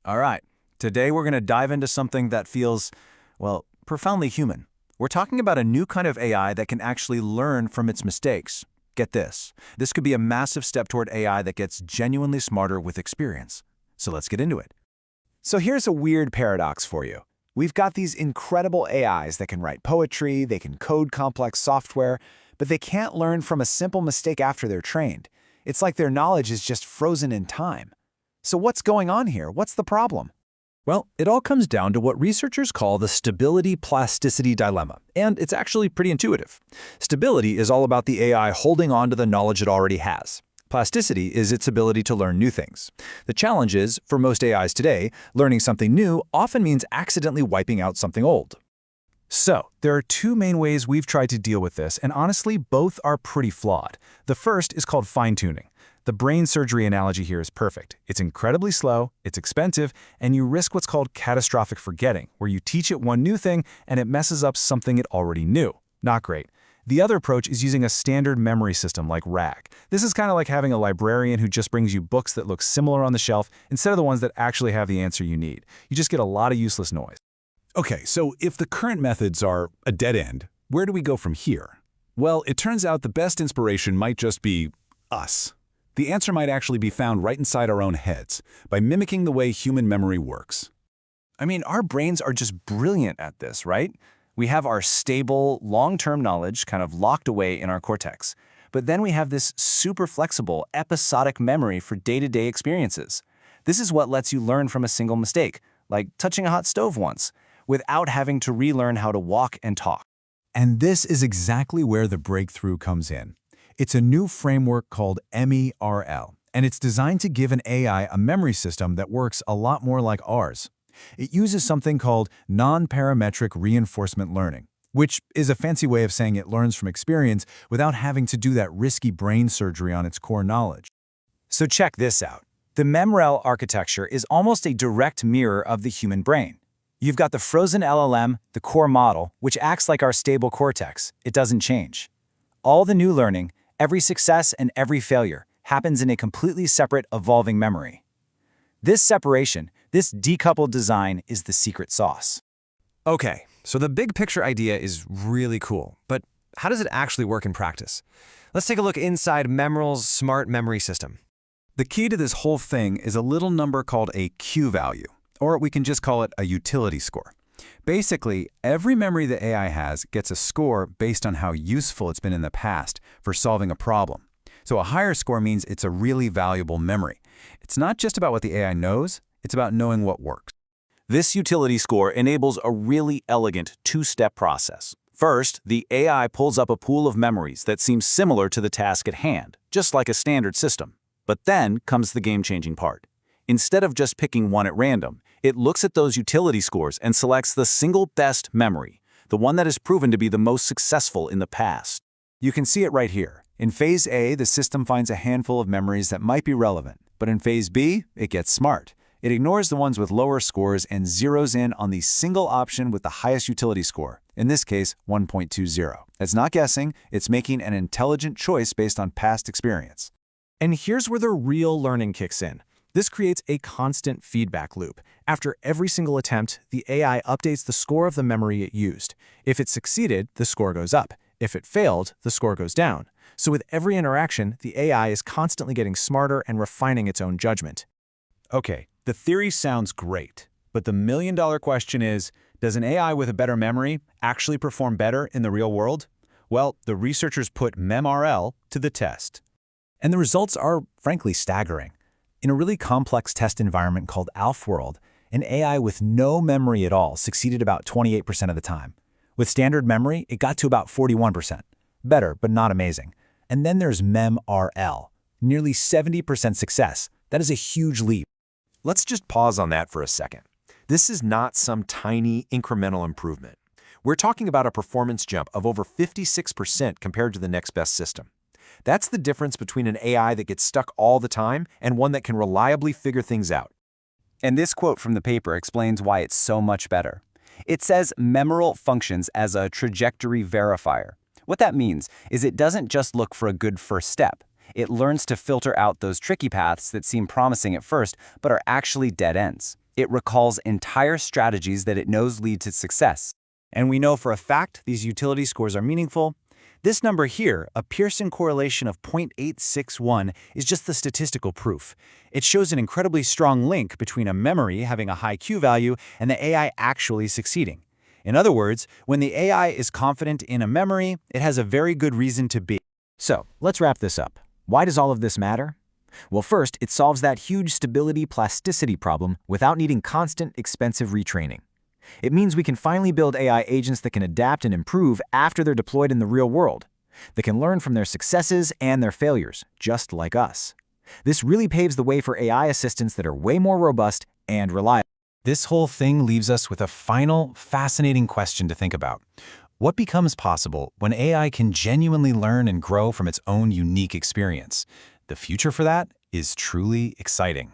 All right, today we're going to dive into something that feels, well, profoundly human. We're talking about a new kind of AI that can actually learn from its mistakes. Get this. This could be a massive step toward AI that gets genuinely smarter with experience. So let's get into it. So here's a weird paradox for you. We've got these incredible AIs that can write poetry, they can code complex software, but they can't learn from a simple mistake after they're trained. It's like their knowledge is just frozen in time. So what's going on here? What's the problem? Well, it all comes down to what researchers call the stability-plasticity dilemma, and it's actually pretty intuitive. Stability is all about the AI holding on to the knowledge it already has. Plasticity is its ability to learn new things. The challenge is, for most AIs today, learning something new often means accidentally wiping out something old. So, there are two main ways we've tried to deal with this, and honestly, both are pretty flawed. The first is called fine-tuning. The brain surgery analogy here is perfect. It's incredibly slow, it's expensive, and you risk what's called catastrophic forgetting, where you teach it one new thing and it messes up something it already knew. Not great. The other approach is using a standard memory system like RAG. This is kind of like having a librarian who just brings you books that look similar on the shelf instead of the ones that actually have the answer you need. You just get a lot of useless noise. Okay, so if the current methods are a dead end, where do we go from here? Well, it turns out the best inspiration might just be us. The answer might actually be found right inside our own heads, by mimicking the way human memory works. I mean, our brains are just brilliant at this, right? We have our stable, long-term knowledge kind of locked away in our cortex. But then we have this super flexible, episodic memory for day-to-day experiences. This is what lets you learn from a single mistake, like touching a hot stove once, without having to relearn how to walk and talk. And this is exactly where the breakthrough comes in. It's a new framework called MEMRL, and it's designed to give an AI a memory system that works a lot more like ours. It uses something called non-parametric reinforcement learning, which is a fancy way of saying it learns from experience without having to do that risky brain surgery on its core knowledge. So check this out. The MEMRL architecture is almost a direct mirror of the human brain. You've got the frozen LLM, the core model, which acts like our stable cortex. It doesn't change. All the new learning, every success and every failure, happens in a completely separate, evolving memory. This separation, this decoupled design, is the secret sauce. Okay, so the big picture idea is really cool, but how does it actually work in practice? Let's take a look inside MEMRL's smart memory system. The key to this whole thing is a little number called a Q value, or we can just call it a utility score. Basically, every memory the AI has gets a score based on how useful it's been in the past for solving a problem. So a higher score means it's a really valuable memory. It's not just about what the AI knows, it's about knowing what works. This utility score enables a really elegant two-step process. First, the AI pulls up a pool of memories that seems similar to the task at hand, just like a standard system. But then comes the game-changing part. Instead of just picking one at random, it looks at those utility scores and selects the single best memory, the one that has proven to be the most successful in the past. You can see it right here. In Phase A, the system finds a handful of memories that might be relevant, but in Phase B, it gets smart. It ignores the ones with lower scores and zeroes in on the single option with the highest utility score, in this case, 1.20. It's not guessing, it's making an intelligent choice based on past experience. And here's where the real learning kicks in. This creates a constant feedback loop. After every single attempt, the AI updates the score of the memory it used. If it succeeded, the score goes up. If it failed, the score goes down. So with every interaction, the AI is constantly getting smarter and refining its own judgment. Okay, the theory sounds great, but the million-dollar question is, does an AI with a better memory actually perform better in the real world? Well, the researchers put MEMRL to the test. And the results are, frankly, staggering. In a really complex test environment called AlfWorld, an AI with no memory at all succeeded about 28% of the time. With standard memory, it got to about 41%. Better, but not amazing. And then there's MEMRL, nearly 70% success. That is a huge leap. Let's just pause on that for a second. This is not some tiny incremental improvement. We're talking about a performance jump of over 56% compared to the next best system. That's the difference between an AI that gets stuck all the time and one that can reliably figure things out. And this quote from the paper explains why it's so much better. It says MEMRL functions as a trajectory verifier. What that means is it doesn't just look for a good first step. It learns to filter out those tricky paths that seem promising at first but are actually dead ends. It recalls entire strategies that it knows lead to success. And we know for a fact these utility scores are meaningful. This number here, a Pearson correlation of 0.861, is just the statistical proof. It shows an incredibly strong link between a memory having a high Q value and the AI actually succeeding. In other words, when the AI is confident in a memory, it has a very good reason to be. So, let's wrap this up. Why does all of this matter? Well, first, it solves that huge stability plasticity problem without needing constant, expensive retraining. It means we can finally build AI agents that can adapt and improve after they're deployed in the real world. They can learn from their successes and their failures, just like us. This really paves the way for AI assistants that are way more robust and reliable. This whole thing leaves us with a final, fascinating question to think about. What becomes possible when AI can genuinely learn and grow from its own unique experience? The future for that is truly exciting.